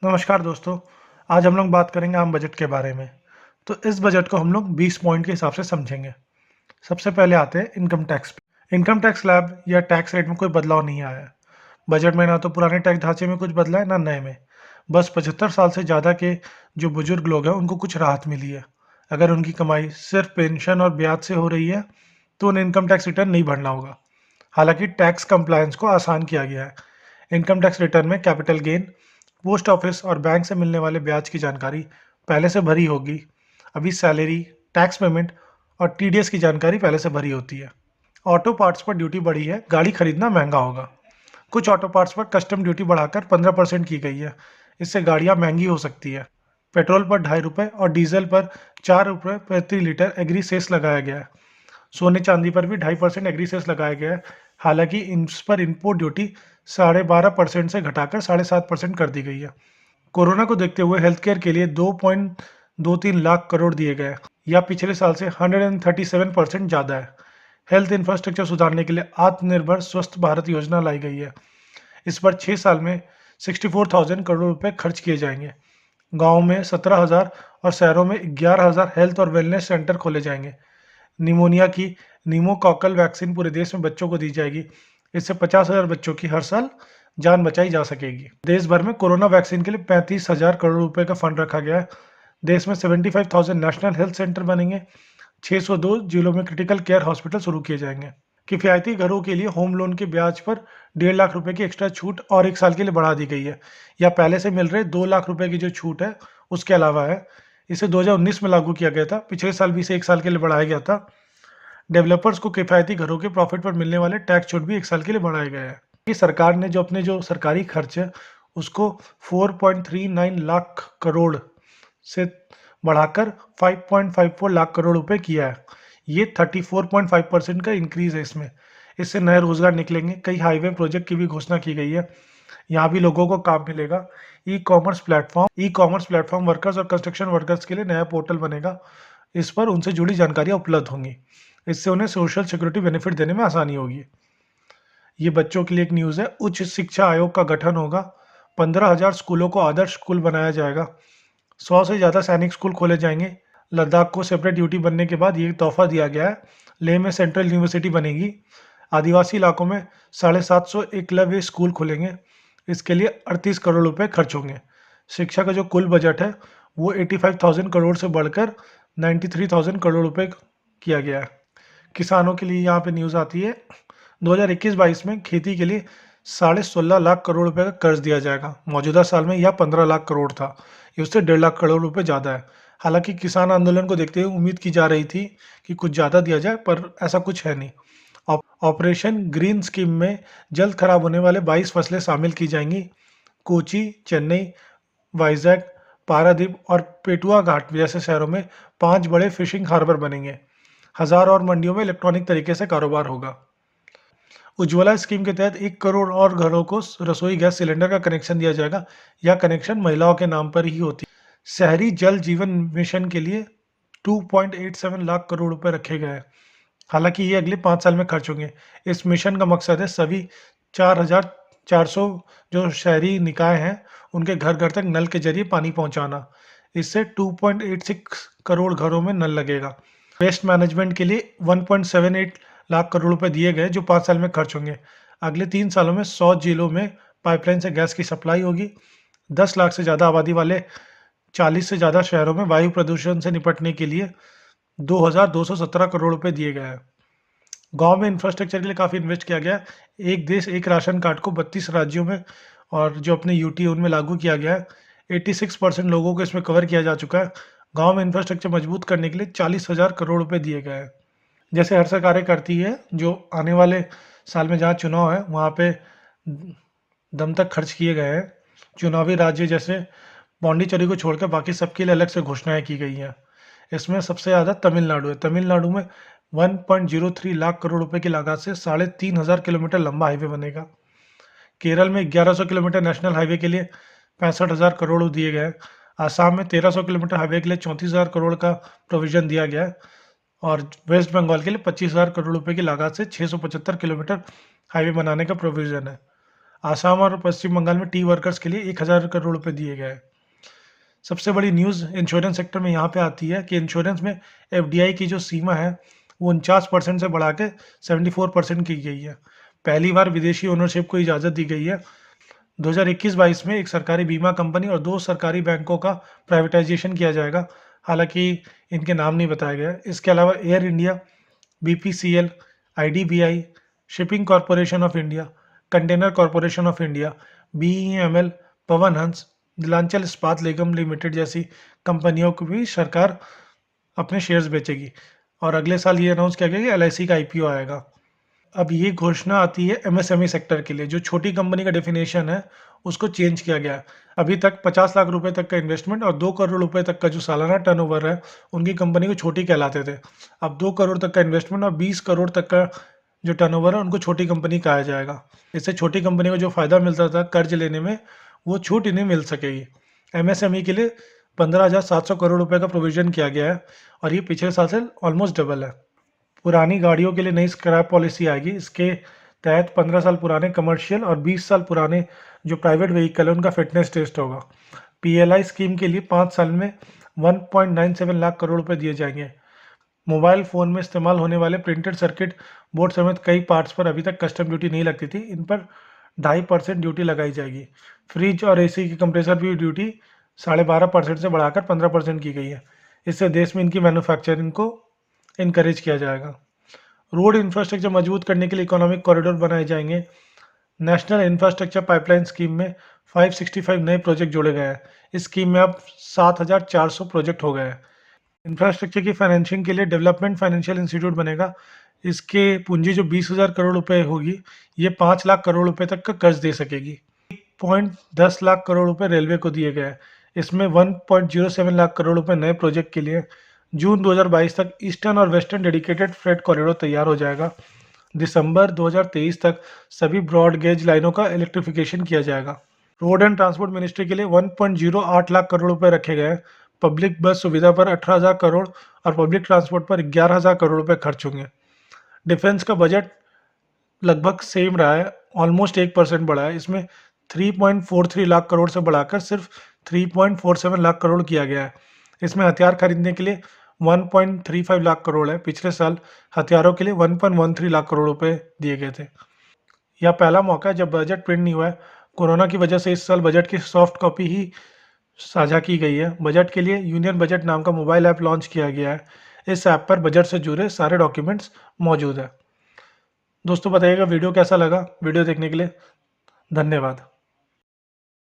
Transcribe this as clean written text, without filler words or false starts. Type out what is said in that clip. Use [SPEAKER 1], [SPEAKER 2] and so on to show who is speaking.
[SPEAKER 1] नमस्कार दोस्तों। आज हम लोग बात करेंगे आम बजट के बारे में। तो इस बजट को हम लोग 20 पॉइंट के हिसाब से समझेंगे। सबसे पहले आते हैं इनकम टैक्स पे। इनकम टैक्स स्लैब या टैक्स रेट में कोई बदलाव नहीं आया है। बजट में ना तो पुराने टैक्स ढांचे में कुछ बदला है ना नए में। बस 75 साल से ज़्यादा के जो बुजुर्ग लोग हैं उनको कुछ राहत मिली है। अगर उनकी कमाई सिर्फ पेंशन और ब्याज से हो रही है तो उन्हें इनकम टैक्स रिटर्न नहीं भरना होगा। हालांकि टैक्स कंप्लायंस को आसान किया गया है। इनकम टैक्स रिटर्न में कैपिटल गेन, पोस्ट ऑफिस और बैंक से मिलने वाले ब्याज की जानकारी पहले से भरी होगी। अभी सैलरी, टैक्स पेमेंट और टीडीएस की जानकारी पहले से भरी होती है। ऑटो पार्ट्स पर ड्यूटी बढ़ी है, गाड़ी खरीदना महंगा होगा। कुछ ऑटो पार्ट्स पर कस्टम ड्यूटी बढ़ाकर 15% की गई है। इससे गाड़ियां महंगी हो सकती है। पेट्रोल पर ₹2.5 और डीजल पर ₹4 प्रति लीटर एग्री सेस लगाया गया है। सोने चांदी पर भी 2.5% एग्री सेस लगाया गया है। हालांकि इस पर इम्पोर्ट ड्यूटी 12.5% से घटाकर 7.5% कर दी गई है। कोरोना को देखते हुए हेल्थ केयर के लिए 2.23 लाख करोड़ दिए गए, या पिछले साल से 137% ज़्यादा है। हेल्थ इंफ्रास्ट्रक्चर सुधारने के लिए आत्मनिर्भर स्वस्थ भारत योजना लाई गई है। इस पर 6 साल में 64,000 करोड़ रुपए खर्च किए जाएंगे। गाँव में 17,000 और शहरों में 11,000 हेल्थ और वेलनेस सेंटर खोले जाएंगे। निमोनिया की निमोकॉकल वैक्सीन पूरे देश में बच्चों को दी जाएगी। इससे 50,000 बच्चों की हर साल जान बचाई जा सकेगी। देश भर में कोरोना वैक्सीन के लिए 35,000 करोड़ रुपए का फंड रखा गया है। देश में 75,000 नेशनल हेल्थ सेंटर बनेंगे। 602 जिलों में क्रिटिकल केयर हॉस्पिटल शुरू किए जाएंगे। किफायती घरों के लिए होम लोन के ब्याज पर 1.5 लाख रुपए की एक्स्ट्रा छूट और 1 साल के लिए बढ़ा दी गई है। या पहले से मिल रहे 2 लाख रुपए की जो छूट है उसके अलावा है। इसे 2019 में लागू किया गया था। पिछले साल भी इसे 1 साल के लिए बढ़ाया गया था। डेवलपर्स को किफायती घरों के प्रॉफिट पर मिलने वाले टैक्स छूट भी 1 साल के लिए बढ़ाए गए हैं। कि सरकार ने जो सरकारी खर्च है उसको 4.39 लाख करोड़ से बढ़ाकर 5.54 लाख करोड़ रुपए किया है। ये 34.5% का इंक्रीज है इसमें। इससे नए रोजगार निकलेंगे। कई हाईवे प्रोजेक्ट की भी घोषणा की गई है। यहाँ भी लोगों को काम मिलेगा। ई कॉमर्स प्लेटफॉर्म वर्कर्स और कंस्ट्रक्शन वर्कर्स के लिए नया पोर्टल बनेगा। इस पर उनसे जुड़ी जानकारियाँ उपलब्ध होंगी। इससे उन्हें सोशल सिक्योरिटी बेनिफिट देने में आसानी होगी। ये बच्चों के लिए एक न्यूज़ है। उच्च शिक्षा आयोग का गठन होगा। 15,000 स्कूलों को आदर्श स्कूल बनाया जाएगा। 100 से ज़्यादा सैनिक स्कूल खोले जाएंगे। लद्दाख को सेपरेट ड्यूटी बनने के बाद ये तोहफा दिया गया है। लेह में सेंट्रल यूनिवर्सिटी बनेगी। आदिवासी इलाकों में 750 एकलव्य स्कूल खुलेंगे। इसके लिए 38 करोड़ रुपए खर्च होंगे। शिक्षा का जो कुल बजट है वो 85,000 करोड़ से बढ़कर 93,000 करोड़ रुपए किया गया है। किसानों के लिए यहाँ पे न्यूज़ आती है। 2021-22 में खेती के लिए 16.5 लाख करोड़ रुपए का कर्ज दिया जाएगा। मौजूदा साल में यह 15 लाख करोड़ था। ये उससे 1.5 लाख करोड़ रुपए ज़्यादा है। हालांकि किसान आंदोलन को देखते हुए उम्मीद की जा रही थी कि कुछ ज़्यादा दिया जाए, पर ऐसा कुछ है नहीं। ऑपरेशन ग्रीन स्कीम में जल्द खराब होने वाले 22 फसलें शामिल की जाएंगी। कोची, चेन्नई, वाइजैक, पारादीप और पेटुआ घाट जैसे शहरों में 5 बड़े फिशिंग हार्बर बनेंगे। हजार और मंडियों में इलेक्ट्रॉनिक तरीके से कारोबार होगा। उज्ज्वला स्कीम के तहत 1 करोड़ और घरों को रसोई गैस सिलेंडर का कनेक्शन दिया जाएगा। यह कनेक्शन महिलाओं के नाम पर ही होती है। शहरी जल जीवन मिशन के लिए 2.87 लाख करोड़ रुपए रखे गए हैं। हालांकि ये अगले 5 साल में खर्च होंगे। इस मिशन का मकसद है सभी 4,400 जो शहरी निकाय हैं उनके घर घर तक नल के जरिए पानी पहुंचाना। इससे 2.86 करोड़ घरों में नल लगेगा। वेस्ट मैनेजमेंट के लिए 1.78 लाख करोड़ रुपए दिए गए जो 5 साल में खर्च होंगे। अगले 3 सालों में 100 जिलों में पाइपलाइन से गैस की सप्लाई होगी। 10 लाख से ज़्यादा आबादी वाले 40 से ज़्यादा शहरों में वायु प्रदूषण से निपटने के लिए 2,217 करोड़ रुपए दिए गए हैं। गांव में इंफ्रास्ट्रक्चर के लिए काफ़ी इन्वेस्ट किया गया है। एक देश एक राशन कार्ड को 32 राज्यों में और जो अपने यूटी है उनमें लागू किया गया है। 86% लोगों को इसमें कवर किया जा चुका है। गांव में इंफ्रास्ट्रक्चर मजबूत करने के लिए 40,000 करोड़ रुपए दिए गए हैं। जैसे हर सरकारें करती है, जो आने वाले साल में जहाँ चुनाव है वहाँ पे दम तक खर्च किए गए हैं। चुनावी राज्य जैसे पौंडीचेरी को छोड़कर बाकी सबके लिए अलग से घोषणाएं की गई हैं। इसमें सबसे ज़्यादा तमिलनाडु है। तमिलनाडु में 1.03 लाख करोड़ रुपए की लागत से 3,500 किलोमीटर लंबा हाईवे बनेगा। केरल में 1100 किलोमीटर नेशनल हाईवे के लिए 65,000 करोड़ दिए गए हैं। आसाम में 1300 किलोमीटर हाईवे के लिए 34,000 करोड़ का प्रोविजन दिया गया है। और वेस्ट बंगाल के लिए 25,000 करोड़ रुपए की लागत से 675 किलोमीटर हाईवे बनाने का प्रोविजन है। आसाम और पश्चिम बंगाल में टी वर्कर्स के लिए 1000 करोड़ रुपए दिए गए हैं। सबसे बड़ी न्यूज़ इंश्योरेंस सेक्टर में यहाँ पे आती है कि इंश्योरेंस में एफडीआई की जो सीमा है वो 49% से बढ़ा के 74% की गई है। पहली बार विदेशी ओनरशिप को इजाज़त दी गई है। 2021-22 में एक सरकारी बीमा कंपनी और 2 सरकारी बैंकों का प्राइवेटाइजेशन किया जाएगा। हालांकि इनके नाम नहीं बताया गया है। इसके अलावा Air India, BPCL, IDBI, Shipping Corporation of India, Container Corporation of India, BEML, Pawan Hans, Neelanchal इस्पात निगम लिमिटेड जैसी कंपनियों को भी सरकार अपने शेयर्स बेचेगी। और अगले साल ये अनाउंस किया गया कि एलआईसी का आईपीओ आएगा। अब ये घोषणा आती है एमएसएमई सेक्टर के लिए। जो छोटी कंपनी का डेफिनेशन है उसको चेंज किया गया है। अभी तक 50 लाख रुपए तक का इन्वेस्टमेंट और 2 करोड़ रुपए तक का जो सालाना टर्नओवर है उनकी कंपनी को छोटी कहलाते थे। अब 2 करोड़ तक का इन्वेस्टमेंट और 20 करोड़ तक का जो टर्नओवर है उनको छोटी कंपनी कहा जाएगा। इससे छोटी कंपनी को जो फायदा मिलता था कर्ज लेने में वो छूट इन्हें मिल सकेगी। एमएसएमई के लिए 15,700 करोड़ रुपए का प्रोविजन किया गया है और ये पिछले साल से ऑलमोस्ट डबल है। पुरानी गाड़ियों के लिए नई स्क्रैप पॉलिसी आएगी। इसके तहत 15 साल पुराने कमर्शियल और 20 साल पुराने जो प्राइवेट व्हीकल है उनका फिटनेस टेस्ट होगा। पीएलआई स्कीम के लिए 5 साल में 1.97 लाख करोड़ रुपए दिए जाएंगे। मोबाइल फ़ोन में इस्तेमाल होने वाले प्रिंटेड सर्किट बोर्ड समेत कई पार्ट्स पर अभी तक कस्टम ड्यूटी नहीं लगती थी, इन पर 2.5% ड्यूटी लगाई जाएगी। फ्रिज और एसी की कंप्रेसर भी ड्यूटी 12.5% से बढ़ाकर 15% की गई है। इससे देश में इनकी मैन्युफैक्चरिंग को इनकरेज किया जाएगा। रोड इंफ्रास्ट्रक्चर मजबूत करने के लिए इकोनॉमिक कॉरिडोर बनाए जाएंगे। नेशनल इंफ्रास्ट्रक्चर पाइपलाइन स्कीम में 565 नए प्रोजेक्ट जोड़े गए हैं। इस स्कीम में अब 7,400 प्रोजेक्ट हो गए हैं। इंफ्रास्ट्रक्चर की फाइनेंसिंग के लिए डेवलपमेंट फाइनेंशियल इंस्टीट्यूट बनेगा। इसके पूंजी जो 20,000 करोड़ रुपए होगी ये 5 लाख करोड़ रुपए तक का कर्ज दे सकेगी। 1.10 लाख करोड़ रुपए रेलवे को दिए गए हैं। इसमें 1.07 लाख करोड़ रुपए नए प्रोजेक्ट के लिए। जून 2022 तक ईस्टर्न और वेस्टर्न डेडिकेटेड फ्रेट कॉरिडोर तैयार हो जाएगा। दिसंबर 2023 तक सभी ब्रॉड गेज लाइनों का इलेक्ट्रिफिकेशन किया जाएगा। रोड एंड ट्रांसपोर्ट मिनिस्ट्री के लिए 1.08 लाख करोड़ रुपए रखे गए हैं। पब्लिक बस सुविधा पर 18,000 करोड़ और पब्लिक ट्रांसपोर्ट पर 11,000 करोड़ रुपए खर्च होंगे। डिफेंस का बजट लगभग सेम रहा है, ऑलमोस्ट 1% बढ़ा है। इसमें 3.43 लाख करोड़ से बढ़ाकर सिर्फ 3.47 लाख करोड़ किया गया है। इसमें हथियार खरीदने के लिए 1.35 लाख करोड़ है। पिछले साल हथियारों के लिए 1.13 लाख करोड़ रुपए दिए गए थे। यह पहला मौका है जब बजट प्रिंट नहीं हुआ है। कोरोना की वजह से इस साल बजट की सॉफ्ट कॉपी ही साझा की गई है। बजट के लिए यूनियन बजट नाम का मोबाइल ऐप लॉन्च किया गया है। इस ऐप पर बजट से जुड़े सारे डॉक्यूमेंट्स मौजूद है। दोस्तों बताइएगा वीडियो कैसा लगा। वीडियो देखने के लिए धन्यवाद।